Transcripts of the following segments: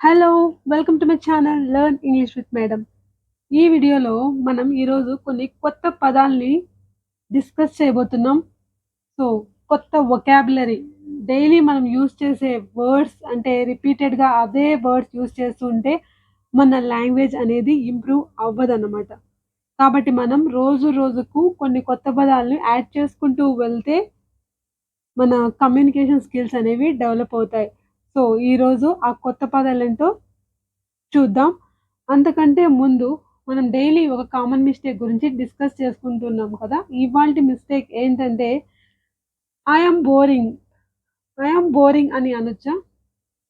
Hello! Welcome to my channel learn English with madam. ఈ వీడియోలో మనం ఈరోజు కొన్ని కొత్త పదాల్ని డిస్కస్ చేయబోతున్నాం. సో, కొత్త వొకాబులరీ డైలీ మనం యూజ్ చేసే వర్డ్స్ అంటే రిపీటెడ్‌గా అదే వర్డ్స్ యూజ్ చేస్తూ ఉంటే మన లాంగ్వేజ్ అనేది ఇంప్రూవ్ అవ్వదన్నమాట. కాబట్టి మనం రోజు రోజుకు కొన్ని కొత్త పదాలను యాడ్ చేసుకుంటూ వెళ్తే మన కమ్యూనికేషన్ స్కిల్స్ అనేవి డెవలప్ అవుతాయి. సో, ఈరోజు ఆ కొత్త పదాలేంటో చూద్దాం. అంతకంటే ముందు మనం డైలీ ఒక కామన్ మిస్టేక్ గురించి డిస్కస్ చేసుకుంటున్నాం కదా! ఇవాల్టి మిస్టేక్ ఏంటంటే I am boring. I am boring అని అనొచ్చా?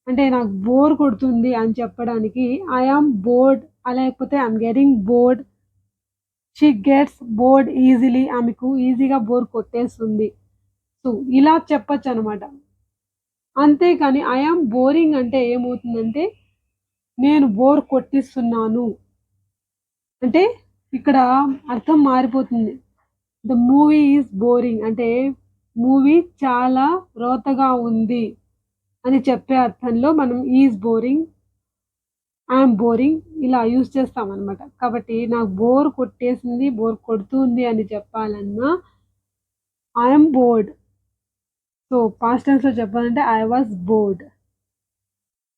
అంటే నాకు బోర్ కొడుతుంది అని చెప్పడానికి ఐ యామ్ బోర్డ్ లేకపోతే I am getting board. She gets board easily. ఆమెకు ఈజీగా బోర్ కొట్టేస్తుంది. సో, ఇలా చెప్పొచ్చనమాట. అంతేకాని ఐ యామ్ బోరింగ్ అంటే ఏమవుతుందంటే నేను బోర్ కొట్టిస్తున్నాను. అంటే ఇక్కడ అర్థం మారిపోతుంది. ద మూవీ ఈజ్ బోరింగ్ అంటే మూవీ చాలా రోతగా ఉంది అని చెప్పే అర్థంలో మనం ఈజ్ బోరింగ్, ఐయామ్ బోరింగ్ ఇలా యూజ్ చేస్తామనమాట. కాబట్టి నాకు బోర్ కొట్టేసింది, బోర్ కొడుతుంది అని చెప్పాలన్నా ఐయామ్ బోర్డ్. సో, పాస్ట్ టెన్స్‌లో చెప్పాలంటే ఐ వాస్ బోర్డ్.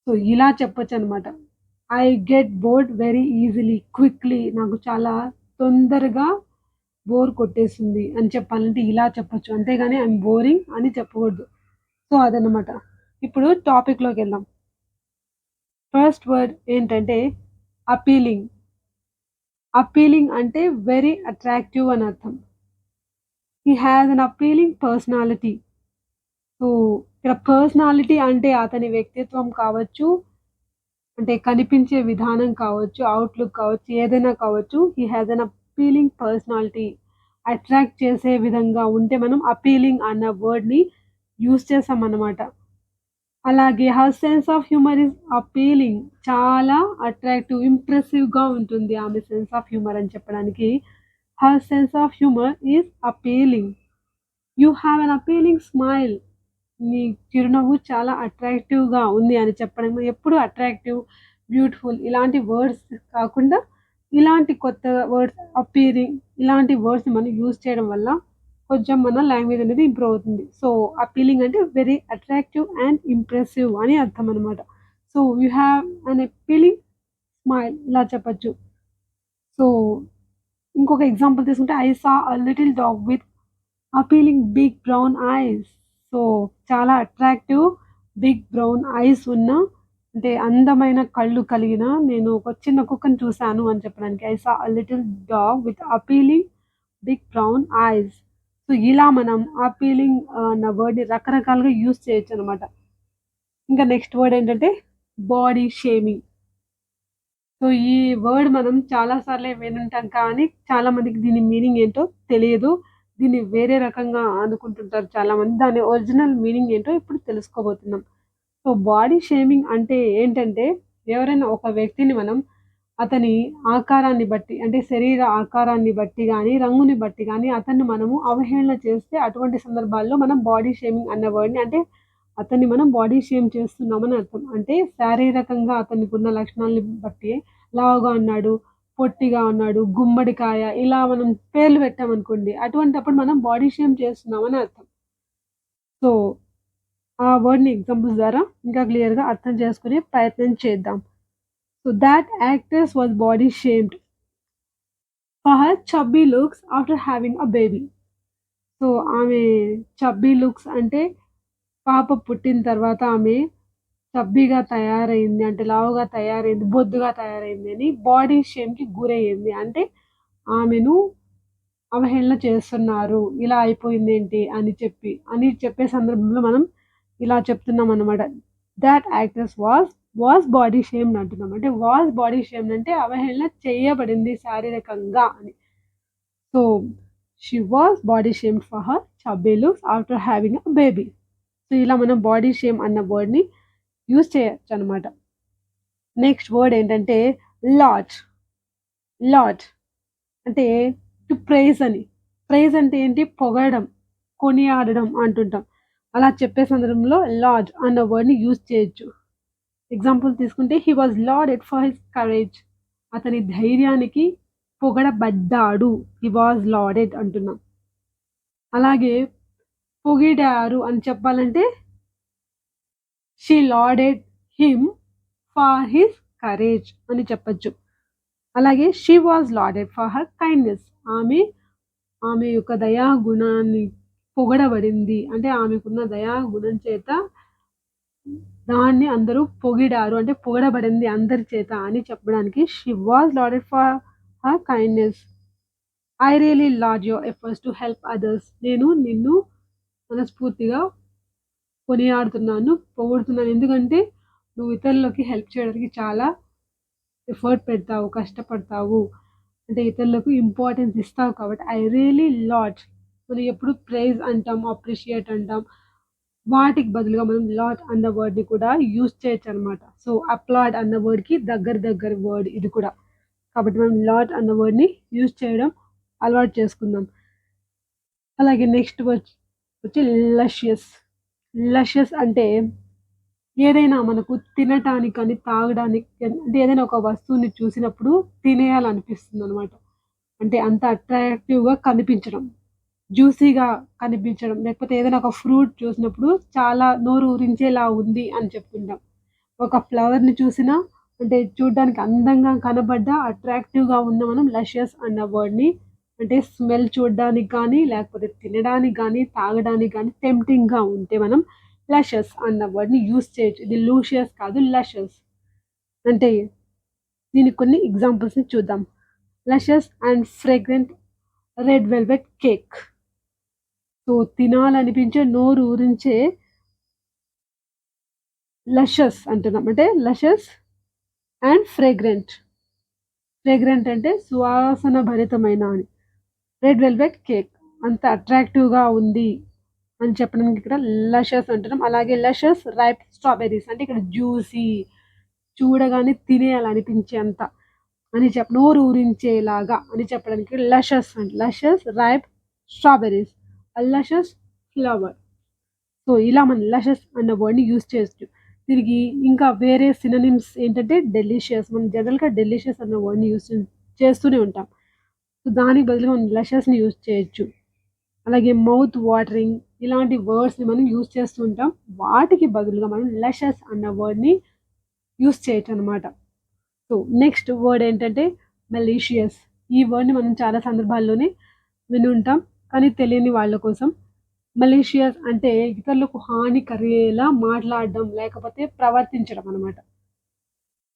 సో, ఇలా చెప్పొచ్చనమాట. I get bored very easily, quickly నాకు చాలా తొందరగా బోర్ కొట్టేసింది అని చెప్పాలంటే ఇలా చెప్పొచ్చు. అంతేగాని ఐయామ్ బోరింగ్ అని చెప్పకూడదు. సో, అదనమాట. ఇప్పుడు టాపిక్‌లోకెళ్దాం. ఫస్ట్ వర్డ్ ఏంటంటే అపీలింగ్. అపీలింగ్ అంటే వెరీ అట్రాక్టివ్ అని అర్థం. He has an appealing personality. So, ఇక్కడ పర్సనాలిటీ అంటే అతని వ్యక్తిత్వం కావచ్చు, అంటే కనిపించే విధానం కావచ్చు, అవుట్‌లుక్ కావచ్చు, ఏదైనా కావచ్చు. He has an appealing personality. Attract చేసే విధంగా ఉంటే మనం అపీలింగ్ అన్న వర్డ్‌ని యూజ్ చేసామన్నమాట. అలాగే her sense of humour is appealing. చాలా అట్రాక్టివ్, ఇంప్రెసివ్‌గా ఉంటుంది ఆమె సెన్స్ ఆఫ్ హ్యూమర్ అని చెప్పడానికి. Her sense of humour is appealing. You have an appealing smile. నీ చిరునవ్వు చాలా అట్రాక్టివ్‌గా ఉంది అని చెప్పడం. ఎప్పుడు అట్రాక్టివ్, బ్యూటిఫుల్ ఇలాంటి వర్డ్స్ కాకుండా ఇలాంటి కొత్త వర్డ్స్ అపీరింగ్ ఇలాంటి వర్డ్స్‌ని మనం యూజ్ చేయడం వల్ల కొంచెం మన లాంగ్వేజ్ అనేది ఇంప్రూవ్ అవుతుంది. సో, అపీలింగ్ అంటే వెరీ అట్రాక్టివ్ అండ్ ఇంప్రెసివ్ అని అర్థం అనమాట. So, you have an appealing smile ఇలా చెప్పొచ్చు. సో, ఇంకొక ఎగ్జాంపుల్ తీసుకుంటే I saw a little dog with appealing big brown eyes. So, చాలా అట్రాక్టివ్ బిగ్ బ్రౌన్ ఐస్ ఉన్న అంటే అందమైన కళ్ళు కలిగిన నేను ఒక చిన్న కుక్కని చూసాను అని చెప్పడానికి. I saw a little dog with appealing big brown eyes. So, ఇలా మనం అపీలింగ్ అన్న వర్డ్‌ని రకరకాలుగా యూజ్ చేయొచ్చనమాట. ఇంకా నెక్స్ట్ వర్డ్ ఏంటంటే బాడీ షేమింగ్. సో, ఈ వర్డ్ మనం చాలా సార్లే వినుంటాం కానీ, చాలా మందికి దీని మీనింగ్ ఏంటో తెలియదు. దీన్ని వేరే రకంగా అనుకుంటుంటారు చాలామంది. దాని ఒరిజినల్ మీనింగ్ ఏంటో ఇప్పుడు తెలుసుకోబోతున్నాం. సో, బాడీ షేమింగ్ అంటే ఏంటంటే, ఎవరైనా ఒక వ్యక్తిని మనం అతని ఆకారాన్ని బట్టి, అంటే శరీర ఆకారాన్ని బట్టి గాని, రంగుని బట్టి గాని, అతన్ని మనము అవహేళన చేస్తే అటువంటి సందర్భాల్లో మనం బాడీ షేమింగ్ అన్న వర్డ్‌ని అంటే అతన్ని మనం బాడీ షేమ్ చేస్తున్నామని అర్థం. అంటే శారీరకంగా అతనికున్న లక్షణాలను బట్టి లావుగా ఉన్నాడు, పొట్టిగా ఉన్నాడు, గుమ్మడికాయ ఇలా మనం పేర్లు పెట్టామనుకోండి. అటువంటప్పుడు మనం బాడీ షేమ్ చేస్తున్నామని అర్థం. సో, ఆ వర్డ్‌ని ఎగ్జాంపుల్స్ ద్వారా ఇంకా క్లియర్‌గా అర్థం చేసుకునే ప్రయత్నం చేద్దాం. So, thought actress was body shamed for her chubby looks after having a baby. So, ఆమె చబ్బీ లుక్స్ అంటే పాప పుట్టిన తర్వాత ఆమె చబ్బీగా తయారైంది. అంటే లావుగా తయారైంది, బొద్దుగా తయారైంది అని బాడీ షేమ్‌కి గురయ్యింది. అంటే ఆమెను అవహేళన చేస్తున్నారు. ఇలా అయిపోయిందేంటి అని చెప్పే సందర్భంలో మనం ఇలా చెప్తున్నామనమాట. That actress was body shamed అంటున్నాం. అంటే వాస్ బాడీ షేమ్డ్ అంటే అవహేళన చేయబడింది శారీరకంగా అని. So, she was body shamed for her chubby looks after having a baby. So, ఇలా మనం బాడీ షేమ్ అన్న వర్డ్‌ని యూజ్ చేయొచ్చనమాట. నెక్స్ట్ వర్డ్ ఏంటంటే లాట్. లాట్ అంటే టు ప్రైజ్ అని. ప్రైజ్ అంటే ఏంటి? పొగడడం, కొనియాడడం అంటుంటాం. అలా చెప్పే సందర్భంలో లాట్ అన్న వర్డ్‌ని యూజ్ చేయొచ్చు. ఎగ్జాంపుల్ తీసుకుంటే హి was lauded for his courage. అతని ధైర్యానికి పొగడబడ్డాడు. హి వాజ్ లాడెడ్ అంటున్నాం. అలాగే పొగిడారు అని చెప్పాలంటే she లాడెడ్ him for his courage అని చెప్పొచ్చు. అలాగే she was lauded for her kindness. ఆమె ఆమె యొక్క దయా గుణాన్ని పొగడబడింది. అంటే ఆమెకున్న దయా గుణం చేత దాన్ని అందరూ పొగిడారు. అంటే పొగడబడింది అందరి చేత అని చెప్పడానికి she was lauded for her kindness. I really laud your efforts to help others. నేను నిన్ను మనస్ఫూర్తిగా కొనియాడుతున్నాను, పొగుడుతున్నాను. ఎందుకంటే నువ్వు ఇతరులకి హెల్ప్ చేయడానికి చాలా ఎఫర్ట్ పెడతావు, కష్టపడతావు. అంటే ఇతరులకు ఇంపార్టెన్స్ ఇస్తావు కాబట్టి ఐ రియల్లీ లాడ్. మనం ఎప్పుడు ప్రైజ్ అంటాం, అప్రిషియేట్ అంటాం. వాటికి బదులుగా మనం లాడ్ అన్న వర్డ్‌ని కూడా యూజ్ చేయొచ్చనమాట. సో, అప్లాడ్ అన్న వర్డ్‌కి దగ్గర వర్డ్ ఇది కూడా. కాబట్టి మనం లాడ్ అన్న వర్డ్‌ని యూజ్ చేయడం అలవాటు చేసుకుందాం. అలాగే నెక్స్ట్ వచ్చి లషియస్. లషియస్ అంటే ఏదైనా మనకు తినటానికి కానీ, తాగడానికి అంటే ఏదైనా ఒక వస్తువుని చూసినప్పుడు తినేయాలనిపిస్తుందనమాట. అంటే అంత అట్రాక్టివ్‌గా కనిపించడం. జ్యూసీగా కనిపించడం. లేకపోతే ఏదైనా ఒక ఫ్రూట్ చూసినప్పుడు చాలా నోరు ఊరించేలా ఉంది అని చెప్తుంటాం. ఒక ఫ్లవర్‌ని చూసినా అంటే చూడ్డానికి అందంగా కనబడ్డ, అట్రాక్టివ్‌గా ఉన్న మనం లషియస్ అన్న వర్డ్‌ని అంటే స్మెల్ చూడ్డానికి గానీ, లేకపోతే తినడానికి గానీ, తాగడానికి గానీ టెంప్టింగ్‌గా ఉంటే మనం లషియస్ అన్న వర్డ్‌ని యూజ్ చేయొచ్చు. ఇది లూషియస్ కాదు లషియస్. అంటే దీనికి కొన్ని ఎగ్జాంపుల్స్‌ని చూద్దాం. Luscious and fragrant red velvet cake. So, తినాలనిపించే నోరు ఊరించే లషస్ అంటున్నాం. అంటే లషస్ అండ్ ఫ్రేగ్రెంట్. ఫ్రేగ్రెంట్ అంటే సువాసన భరితమైన అని. రెడ్ వెల్వెట్ కేక్ అంత అట్రాక్టివ్‌గా ఉంది అని చెప్పడానికి ఇక్కడ లషస్ అంటున్నాం. అలాగే లషస్ రైప్ స్ట్రాబెర్రీస్ అంటే ఇక్కడ జ్యూసీ చూడగానే తినేయాలనిపించేంత అని నోరు ఊరించేలాగా అని చెప్పడానికి లషస్ అంట. లషస్ రైప్ స్ట్రాబెర్రీస్. లషస్ ఫ్లవర్. సో, ఇలా మనం లషస్ అన్న వర్డ్‌ని యూజ్ చేయొచ్చు. తిరిగి ఇంకా వేరే సినోనిమ్స్ ఏంటంటే డెలిషియస్. మనం జనరల్‌గా డెలిషియస్ అన్న వర్డ్‌ని యూజ్ చేస్తూనే ఉంటాం. సో, దానికి బదులుగా మనం లషస్‌ని యూజ్ చేయొచ్చు. అలాగే మౌత్ వాటరింగ్ ఇలాంటి వర్డ్స్‌ని మనం యూజ్ చేస్తూ ఉంటాం. వాటికి బదులుగా మనం లషస్ అన్న వర్డ్‌ని యూజ్ చేయొచ్చనమాట. సో, నెక్స్ట్ వర్డ్ ఏంటంటే మెలీషియస్. ఈ వర్డ్‌ని మనం చాలా సందర్భాల్లోనే వినుంటాం. కానీ తెలియని వాళ్ళ కోసం మలీషియస్ అంటే ఇతరులకు హాని కలిగేలా మాట్లాడడం, లేకపోతే ప్రవర్తించడం అనమాట.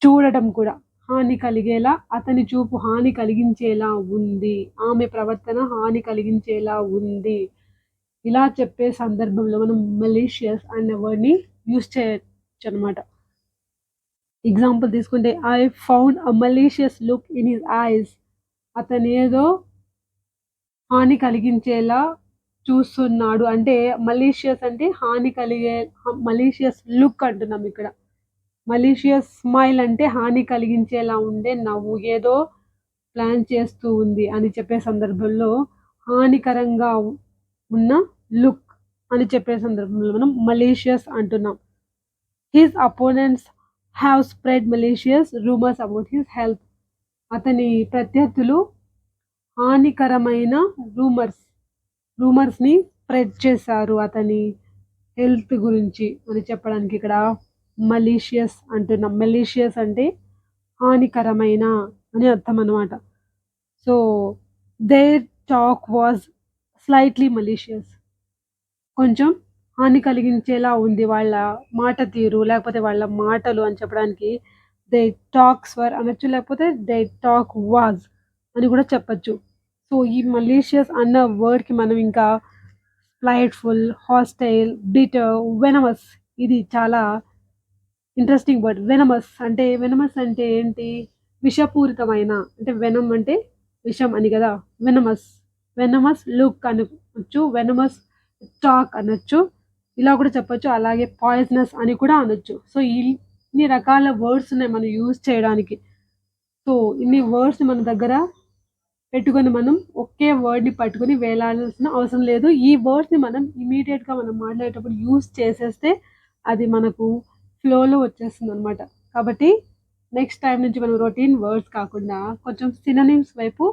చూడటం కూడా. హాని కలిగేలా, అతని చూపు హాని కలిగించేలా ఉంది. ఆమె ప్రవర్తన హాని కలిగించేలా ఉంది. ఇలా చెప్పే సందర్భంలో మనం మలీషియస్ అనే వర్డ్‌ని యూజ్ చేయొచ్చనమాట. ఎగ్జాంపుల్ తీసుకుంటే I found a malicious look in his eyes. అతనేదో హాని కలిగించేలా చూస్తున్నాడు. అంటే మలీషియస్ అంటే హాని కలిగే మలీషియస్ లుక్ అంటున్నాం ఇక్కడ. మలీషియస్ స్మైల్ అంటే హాని కలిగించేలా ఉండే నవ్వు. ఏదో ప్లాన్ చేస్తూ ఉంది అని చెప్పే సందర్భంలో హానికరంగా ఉన్న లుక్ అని చెప్పే సందర్భంలో మనం మలీషియస్ అంటున్నాం. His opponents have spread malicious rumours about his health. అతని ప్రత్యర్థులు హానికరమైన రూమర్స్ రూమర్స్‌ని స్ప్రెడ్ చేశారు అతని హెల్త్ గురించి అని చెప్పడానికి ఇక్కడ మలీషియస్ అంటున్నాం. మలీషియస్ అంటే హానికరమైన అని అర్థం అన్నమాట. So, their talk was slightly malicious. కొంచెం హాని కలిగించేలా ఉంది వాళ్ళ మాట తీరు, లేకపోతే వాళ్ళ మాటలు అని చెప్పడానికి దే టాక్స్ వర్ అనొచ్చు. లేకపోతే దే టాక్ వాస్ అని కూడా చెప్పొచ్చు. సో, ఈ మలీషియస్ అన్న వర్డ్‌కి మనం ఇంకా స్ప్లైట్‌ఫుల్, హాస్టైల్, బిటర్, వెనమస్ ఇది చాలా ఇంట్రెస్టింగ్ వర్డ్. వెనమస్ అంటే ఏంటి? విషపూరితమైన అంటే వెనమ్ అంటే విషం అని కదా! వెనమస్. వెనమస్ లుక్ అనొచ్చు. వెనమస్ టాక్ అనొచ్చు. ఇలా కూడా చెప్పొచ్చు. అలాగే పాయిజనస్ అని కూడా అనొచ్చు. సో, ఇన్ని రకాల వర్డ్స్ ఉన్నాయి మనం యూజ్ చేయడానికి. సో, ఇన్ని వర్డ్స్ మన దగ్గర పెట్టుకొని మనం ఒకే వర్డ్‌ని పట్టుకొని వేలాడాల్సిన అవసరం లేదు. ఈ వర్డ్స్‌ని మనం ఇమ్మీడియేట్‌గా మనం మాట్లాడేటప్పుడు యూజ్ చేసేస్తే అది మనకు ఫ్లోలో వచ్చేస్తుందనమాట. కాబట్టి నెక్స్ట్ టైమ్ నుంచి మనం రొటీన్ వర్డ్స్ కాకుండా కొంచెం సినోనిమ్స్ వైపు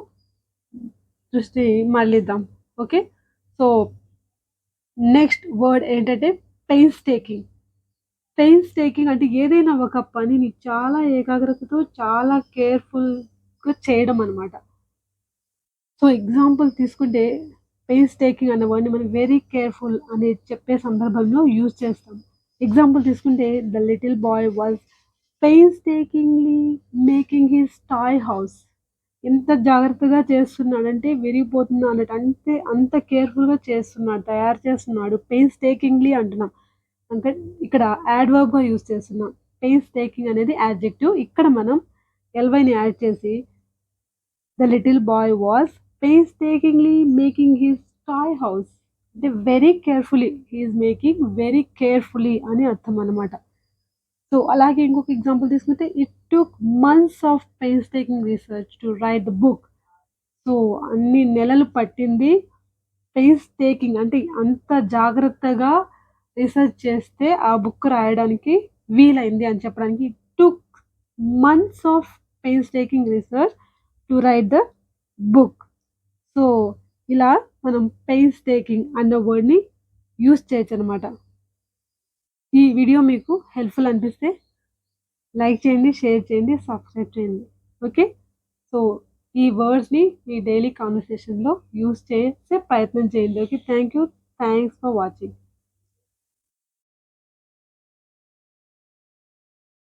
దృష్టి మళ్ళిద్దాం. ఓకే. సో, నెక్స్ట్ వర్డ్ ఏంటంటే పెయిన్స్ టేకింగ్. పెయిన్స్ టేకింగ్ అంటే ఏదైనా ఒక పనిని చాలా ఏకాగ్రతతో, చాలా కేర్‌ఫుల్‌గా చేయడం అనమాట. సో, ఎగ్జాంపుల్ తీసుకుంటే పెయిన్స్ టేకింగ్ అన్న వర్డ్‌ని మనం వెరీ కేర్‌ఫుల్ అని చెప్పే సందర్భంలో యూజ్ చేస్తాం. ఎగ్జాంపుల్ తీసుకుంటే the little boy was painstakingly making his toy house. ఎంత జాగ్రత్తగా చేస్తున్నాడంటే విరిగిపోతుంది అన్నట్టు. అంత కేర్‌ఫుల్‌గా చేస్తున్నాడు. తయారు చేస్తున్నాడు. పెయిన్స్ టేకింగ్‌లీ అంటున్నాం. అంటే ఇక్కడ యాడ్‌వర్బ్‌గా యూజ్ చేస్తున్నాం. పెయిన్స్ టేకింగ్ అనేది యాడ్జెక్టివ్. ఇక్కడ మనం ఎల్‌వైని యాడ్ చేసి the little boy was painstakingly making his toy house. అంటే very carefully he is making very carefully అని అర్థం అన్నమాట. సో, అలాగే ఇంకొక ఎగ్జాంపుల్ తీసుకుంటే it took months of painstaking research to write the book. So, అన్ని నెలలు పట్టింది పెయిన్స్ టేకింగ్ అంటే అంత జాగ్రత్తగా రిసర్చ్ చేస్తే ఆ బుక్ రాయడానికి వీలైంది అని చెప్పడానికి it took months of pains taking research to write the book. So, ఇలా మనం పెయిన్స్ టేకింగ్ అన్న వర్డ్‌ని యూజ్ చేయొచ్చనమాట. ఈ వీడియో మీకు హెల్ప్‌ఫుల్ అనిపిస్తే లైక్ చేయండి, షేర్ చేయండి, సబ్స్క్రైబ్ చేయండి. ఓకే. సో, ఈ వర్డ్స్‌ని మీ డైలీ కన్వర్సేషన్‌లో యూజ్ చేసే ప్రయత్నం చేయండి. Okay. Thank you. Thanks for watching.